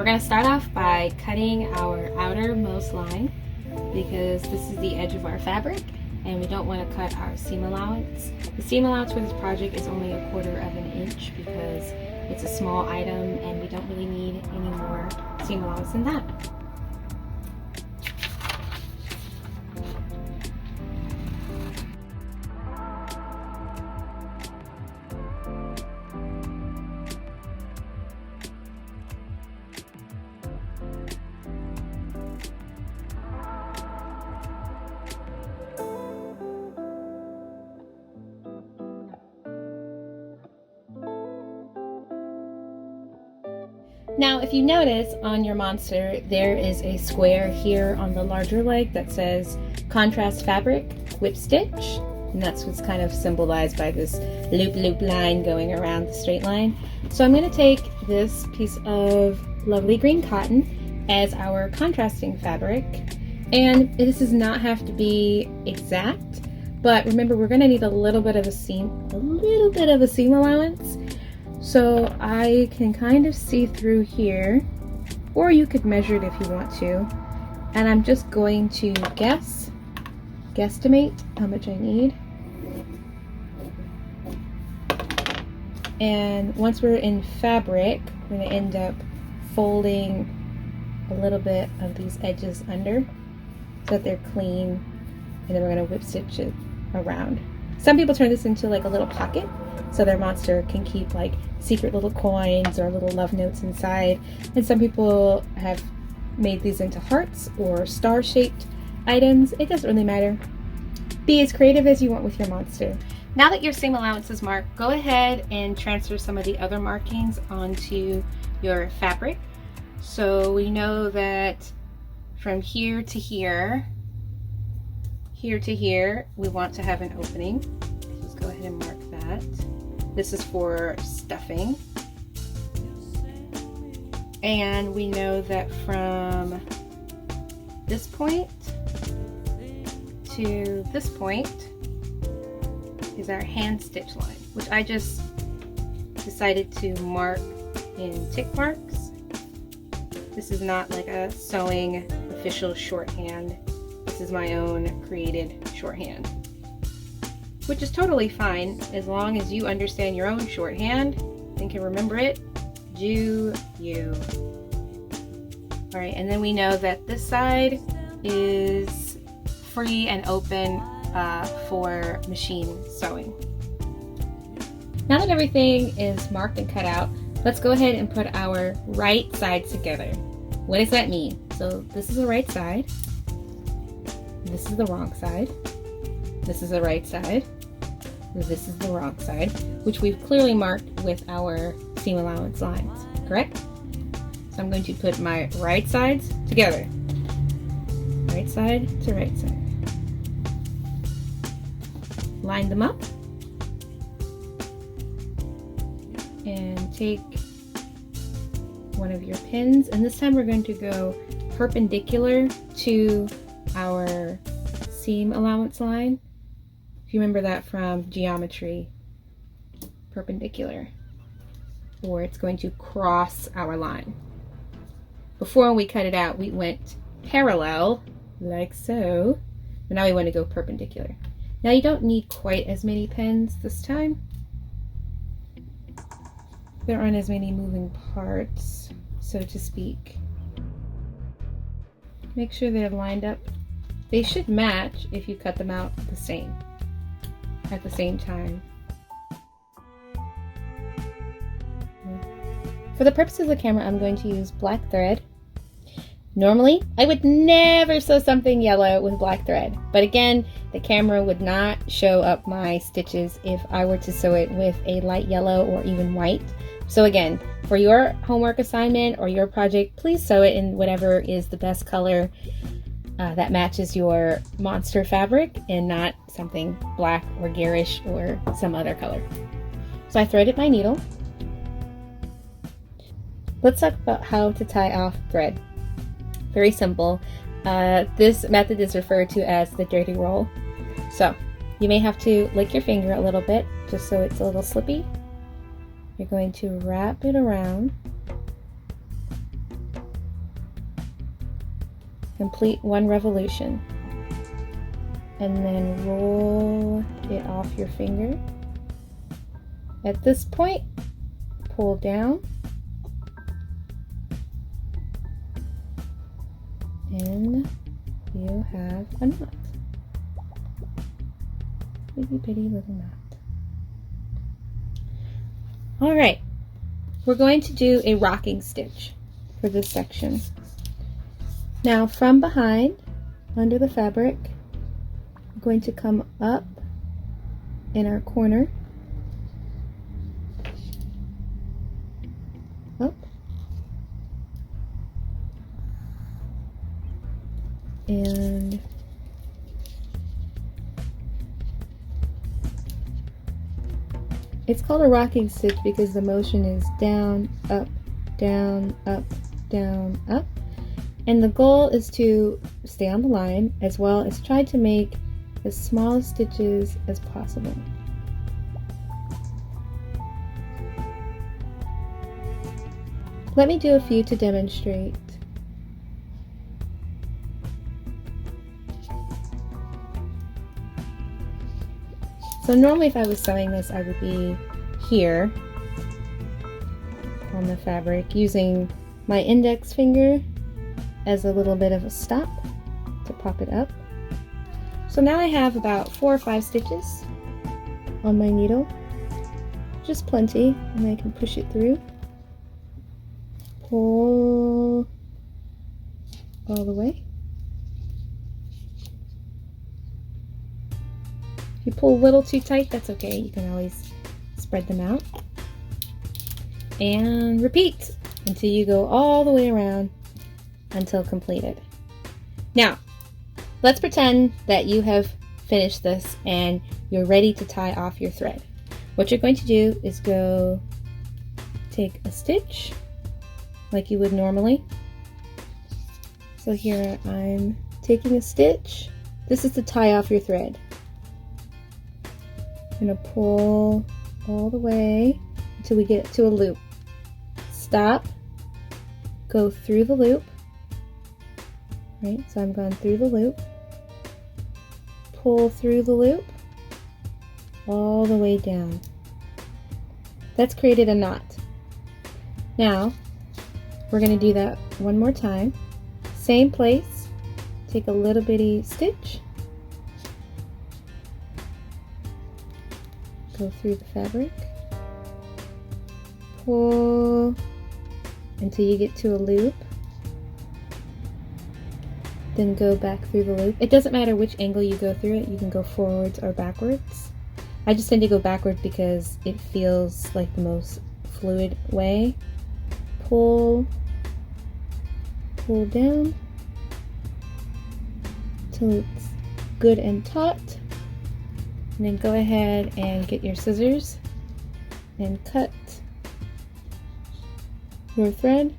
we're going to start off by cutting our outermost line because this is the edge of our fabric and we don't want to cut our seam allowance. The seam allowance for this project is only 1/4 of an inch because it's a small item and we don't really need any more seam allowance than that. Now, if you notice on your monster, there is a square here on the larger leg that says contrast fabric, whip stitch. And that's what's kind of symbolized by this loop line going around the straight line. So I'm going to take this piece of lovely green cotton as our contrasting fabric. And this does not have to be exact, but remember we're going to need a little bit of a seam allowance. So I can kind of see through here, or you could measure it if you want to. And I'm just going to guesstimate how much I need. And once we're in fabric, we're going to end up folding a little bit of these edges under so that they're clean, and then we're going to whip stitch it around. Some people turn this into like a little pocket so their monster can keep like secret little coins or little love notes inside, and some people have made these into hearts or star-shaped items. It doesn't really matter. Be as creative as you want with your monster. Now that your seam allowance is marked, go ahead and transfer some of the other markings onto your fabric. So we know that from here to here, we want to have an opening. Let's go ahead and mark that. This is for stuffing. And we know that from this point to this point is our hand stitch line, which I just decided to mark in tick marks. This is not like a sewing official shorthand. This is my own created shorthand, which is totally fine as long as you understand your own shorthand and can remember it. Do you. All right, and then we know that this side is free and open for machine sewing. Now that everything is marked and cut out, let's go ahead and put our right sides together. What does that mean? So this is the right side. This is the wrong side. This is the right side. This is the wrong side, which we've clearly marked with our seam allowance lines, correct? So I'm going to put my right sides together. Right side to right side. Line them up. And take one of your pins, and this time we're going to go perpendicular to our seam allowance line. If you remember that from geometry, perpendicular, or it's going to cross our line. Before we cut it out, we went parallel, like so, but now we want to go perpendicular. Now you don't need quite as many pins this time. There aren't as many moving parts, so to speak. Make sure they're lined up. They should match if you cut them out the same at the same time. For the purpose of the camera, I'm going to use black thread. Normally, I would never sew something yellow with black thread, but again, the camera would not show up my stitches if I were to sew it with a light yellow or even white. So again, for your homework assignment or your project, please sew it in whatever is the best color that matches your monster fabric and not something black or garish or some other color. So I threaded my needle. Let's talk about how to tie off thread. Very simple. This method is referred to as the dirty roll. So you may have to lick your finger a little bit just so it's a little slippy. You're going to wrap it around Complete 1 revolution. And then roll it off your finger. At this point, pull down. And you have a knot. Itty bitty little knot. Alright, we're going to do a rocking stitch for this section. Now from behind, under the fabric, we're going to come up in our corner, up, and it's called a rocking stitch because the motion is down, up, down, up, down, up. And the goal is to stay on the line as well as try to make as small stitches as possible. Let me do a few to demonstrate. So normally if I was sewing this, I would be here on the fabric using my index finger as a little bit of a stop to pop it up. So now I have about 4 or 5 stitches on my needle, just plenty, and I can push it through, pull all the way. If you pull a little too tight, that's okay, you can always spread them out. And repeat until you go all the way around until completed. Now, let's pretend that you have finished this and you're ready to tie off your thread. What you're going to do is go take a stitch like you would normally. So here I'm taking a stitch. This is to tie off your thread. I'm going to pull all the way until we get to a loop. Stop, go through the loop. Right, so I'm going through the loop, pull through the loop, all the way down. That's created a knot. Now, we're going to do that one more time. Same place, take a little bitty stitch, go through the fabric, pull until you get to a loop, then go back through the loop. It doesn't matter which angle you go through it, you can go forwards or backwards. I just tend to go backward because it feels like the most fluid way. Pull, pull down till it's good and taut, and then go ahead and get your scissors and cut your thread.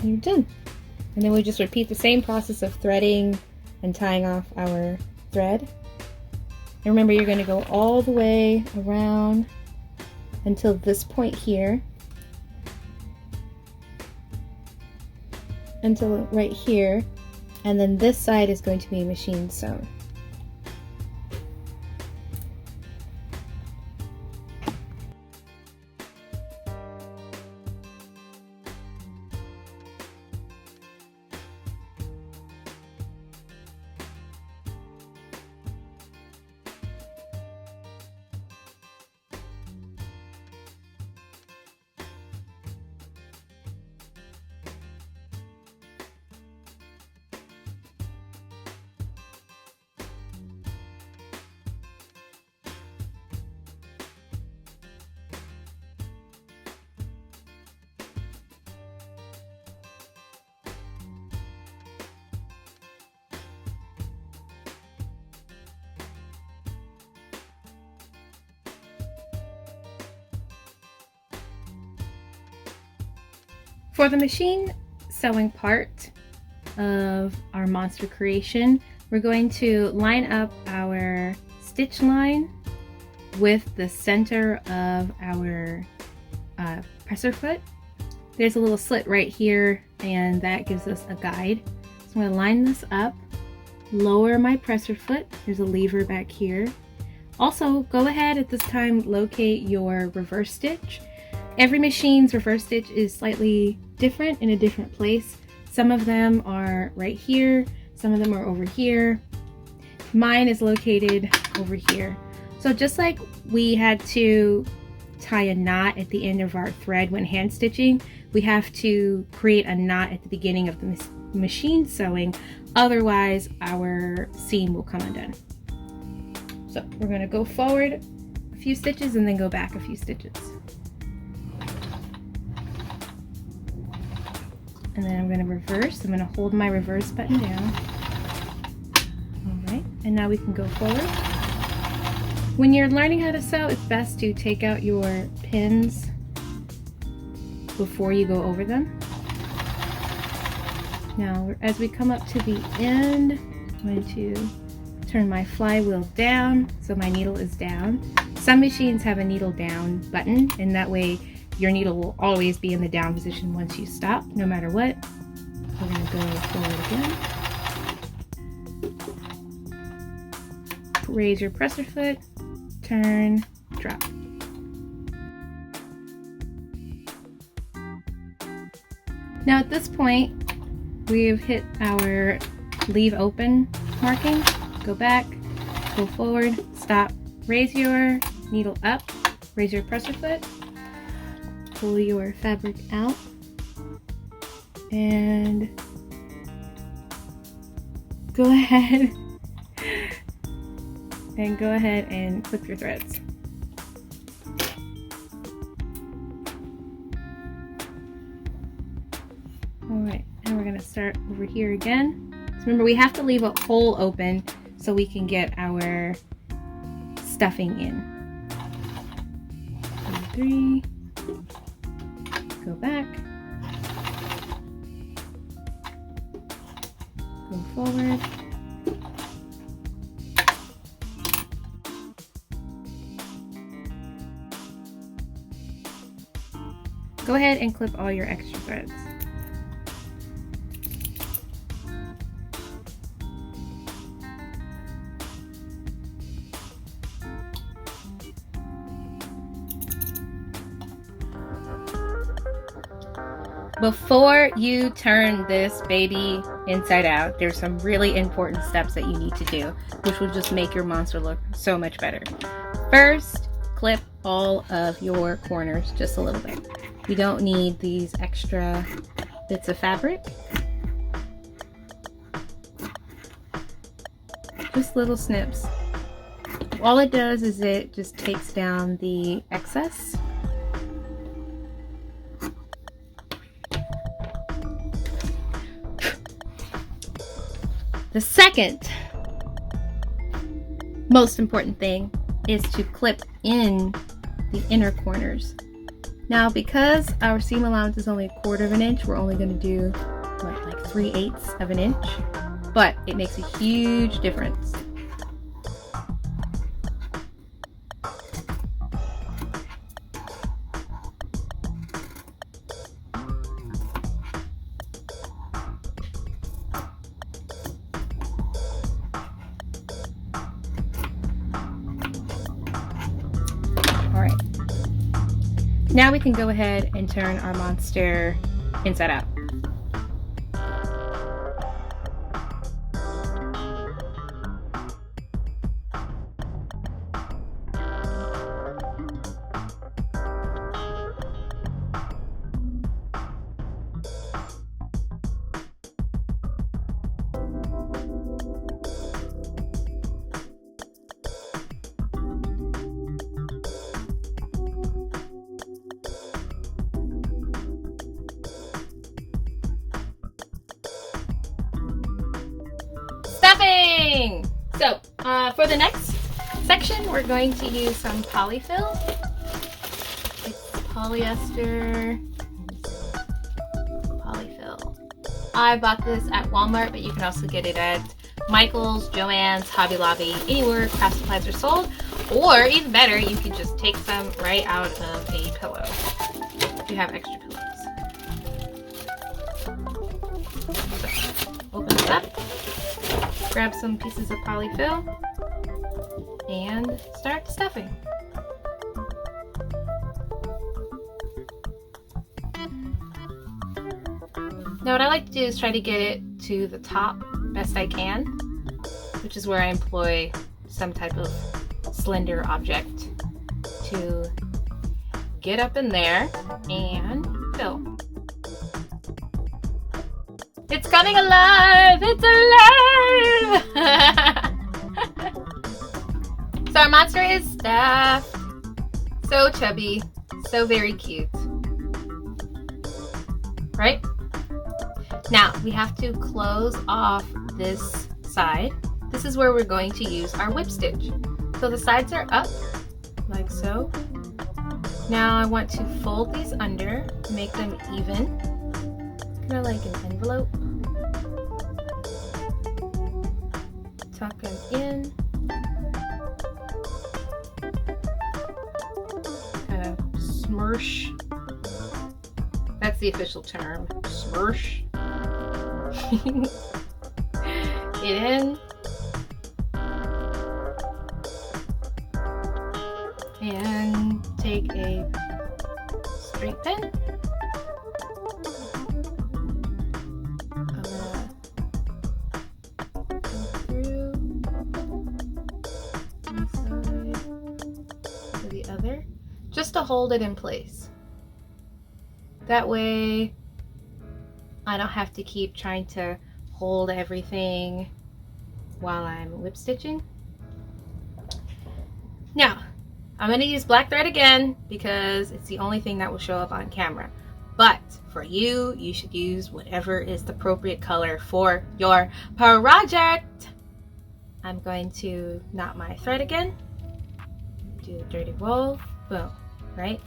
And you're done. And then we just repeat the same process of threading and tying off our thread. And remember, you're going to go all the way around until this point here, until right here, and then this side is going to be machine sewn. For the machine sewing part of our monster creation, we're going to line up our stitch line with the center of our presser foot. There's a little slit right here and that gives us a guide. So I'm going to line this up, lower my presser foot. There's a lever back here. Also, go ahead at this time, locate your reverse stitch. Every machine's reverse stitch is slightly different in a different place. Some of them are right here, some of them are over here. Mine is located over here. So just like we had to tie a knot at the end of our thread when hand stitching, we have to create a knot at the beginning of the machine sewing, otherwise our seam will come undone. So we're going to go forward a few stitches and then go back a few stitches. And then I'm going to reverse. I'm going to hold my reverse button down. Alright, and now we can go forward. When you're learning how to sew, it's best to take out your pins before you go over them. Now, as we come up to the end, I'm going to turn my flywheel down so my needle is down. Some machines have a needle down button, and that way your needle will always be in the down position once you stop, no matter what. We're going to go forward again. Raise your presser foot, turn, drop. Now at this point, we've hit our leave open marking. Go back, go forward, stop, raise your needle up, raise your presser foot, pull your fabric out, and go ahead and clip your threads. Alright, and we're going to start over here again. So remember, we have to leave a hole open so we can get our stuffing in. 2, 3, go back, go forward, go ahead and clip all your extra threads. Before you turn this baby inside out, there's some really important steps that you need to do, which will just make your monster look so much better. First, clip all of your corners just a little bit. You don't need these extra bits of fabric. Just little snips. All it does is it just takes down the excess. The second most important thing is to clip in the inner corners. Now, because our seam allowance is only 1/4 of an inch, we're only going to do what, like 3/8 of an inch, but it makes a huge difference. Now we can go ahead and turn our monster inside out. Stuffing! So, for the next section, we're going to use some polyfill. It's polyester polyfill. I bought this at Walmart, but you can also get it at Michael's, Joann's, Hobby Lobby, anywhere craft supplies are sold. Or, even better, you can just take some right out of a pillow if you have extra pillows. grab some pieces of polyfill and start stuffing. Now what I like to do is try to get it to the top best I can, which is where I employ some type of slender object to get up in there and fill. It's coming alive! It's alive! So our monster is stuffed. So chubby. So very cute. Right? Now we have to close off this side. This is where we're going to use our whip stitch. So the sides are up, like so. Now I want to fold these under, make them even, kind of like an envelope. Tuck them in. Kind of smush. That's the official term, smush. Get in. And take a straight pin. I'm gonna go through one side to the other, just to hold it in place. That way I don't have to keep trying to hold everything while I'm whip stitching. Now, I'm going to use black thread again because it's the only thing that will show up on camera. But for you, you should use whatever is the appropriate color for your project. I'm going to knot my thread again. Do a dirty roll. Boom. Right?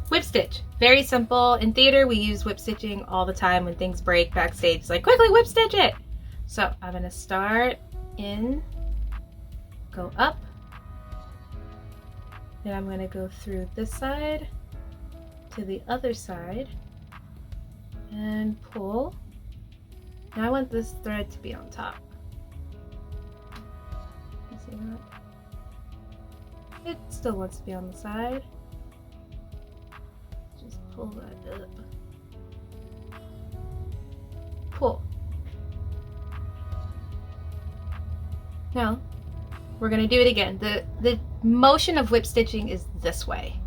Whip stitch. Very simple. In theater, we use whip stitching all the time when things break backstage. It's like, quickly whip stitch it. So I'm going to start in, go up. Then I'm going to go through this side to the other side and pull. Now I want this thread to be on top. You see that? It still wants to be on the side. Just pull that up. Pull. Now we're going to do it again. The motion of whip stitching is this way,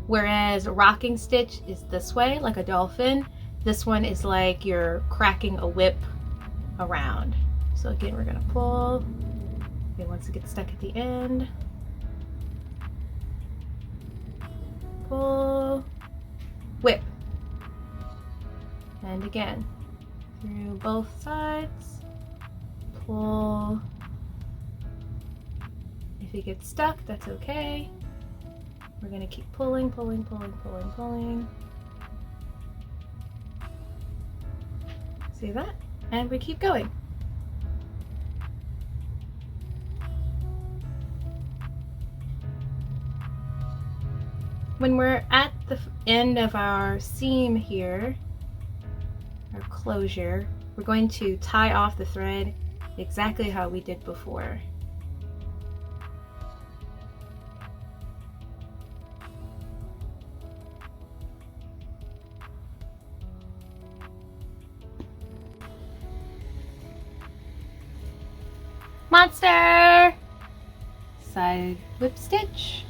whereas a rocking stitch is this way, like a dolphin. This one is like you're cracking a whip around. So again, we're going to pull. Okay, once it gets stuck at the end, pull, whip, and again through both sides, pull. If it gets stuck, that's okay. We're going to keep pulling, pulling, pulling, pulling, pulling. See that? And we keep going. When we're at the end of our seam here, our closure, we're going to tie off the thread exactly how we did before. Monster! Side whip stitch.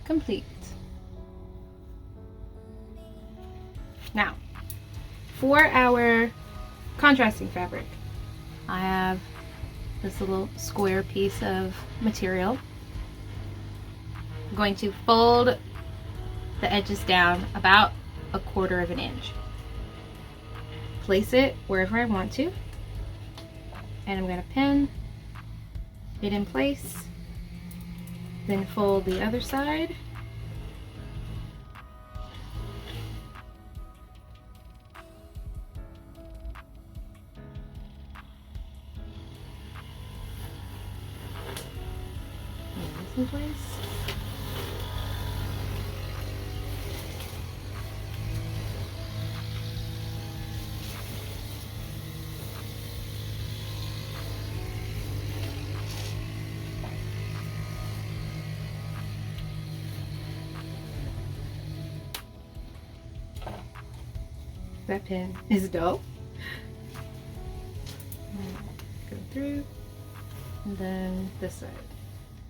Complete. Now, for our contrasting fabric, I have this little square piece of material. I'm going to fold the edges down about 1/4 of an inch. Place it wherever I want to. And I'm going to pin it in place, then fold the other side, and this in place. That pin is dull. Go through, and then this side.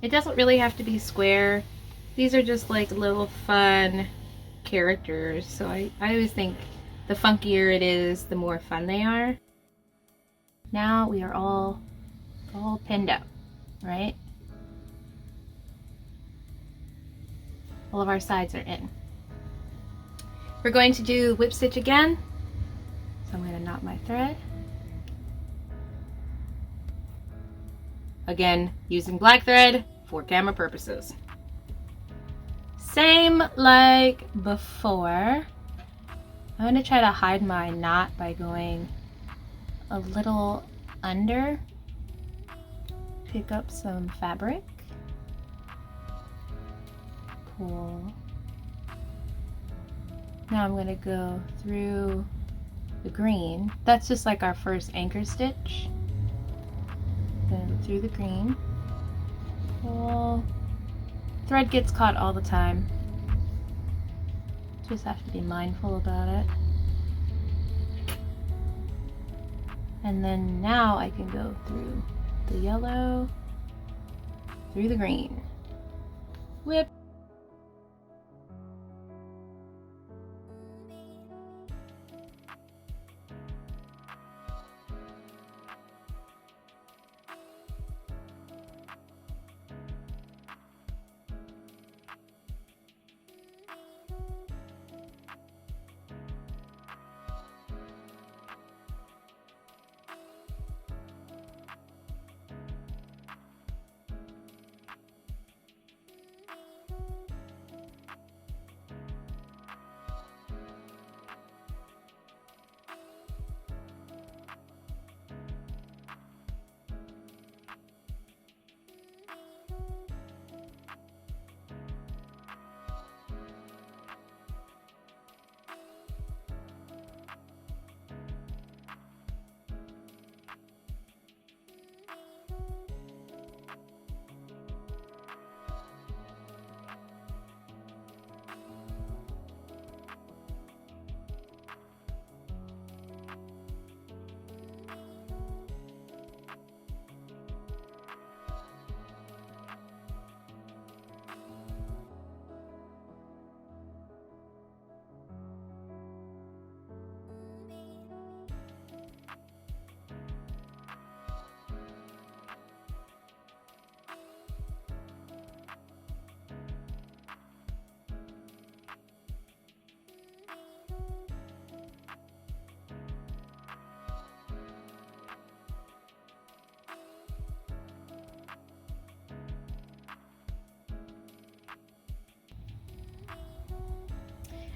It doesn't really have to be square. These are just like little fun characters, so I always think the funkier it is, the more fun they are. Now we are all pinned up, right? All of our sides are in. We're going to do whip stitch again. So I'm going to knot my thread. Again, using black thread for camera purposes. Same like before. I'm going to try to hide my knot by going a little under. Pick up some fabric. Pull. Now I'm going to go through the green. That's just like our first anchor stitch. Then through the green. Pull. Thread gets caught all the time. Just have to be mindful about it. And then now I can go through the yellow, through the green. Whip.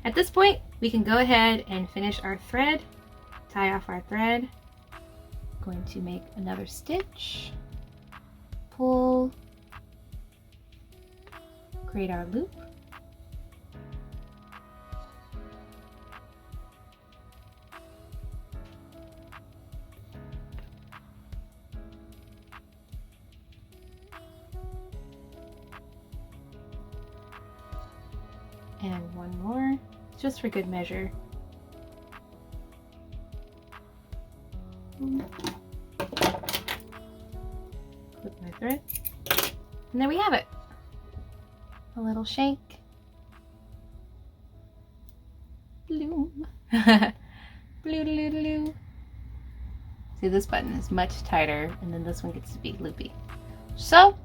At this point, we can go ahead and finish our thread, tie off our thread. Going to make another stitch, pull, create our loop. And one more, just for good measure. Clip my thread, and there we have it. A little shank. Bloom. Blue. See, this button is much tighter, and then this one gets to be loopy. So,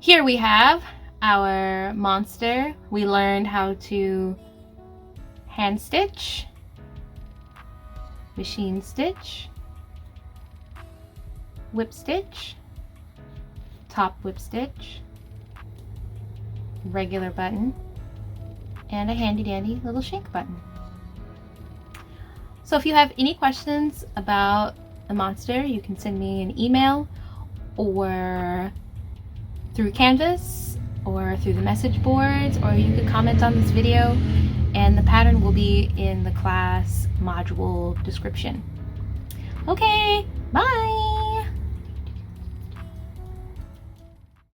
here we have our monster. We learned how to hand stitch, machine stitch, whip stitch, top whip stitch, regular button, and a handy dandy little shank button. So if you have any questions about the monster, you can send me an email or through Canvas or through the message boards, or you could comment on this video, and the pattern will be in the class module description. Okay, bye!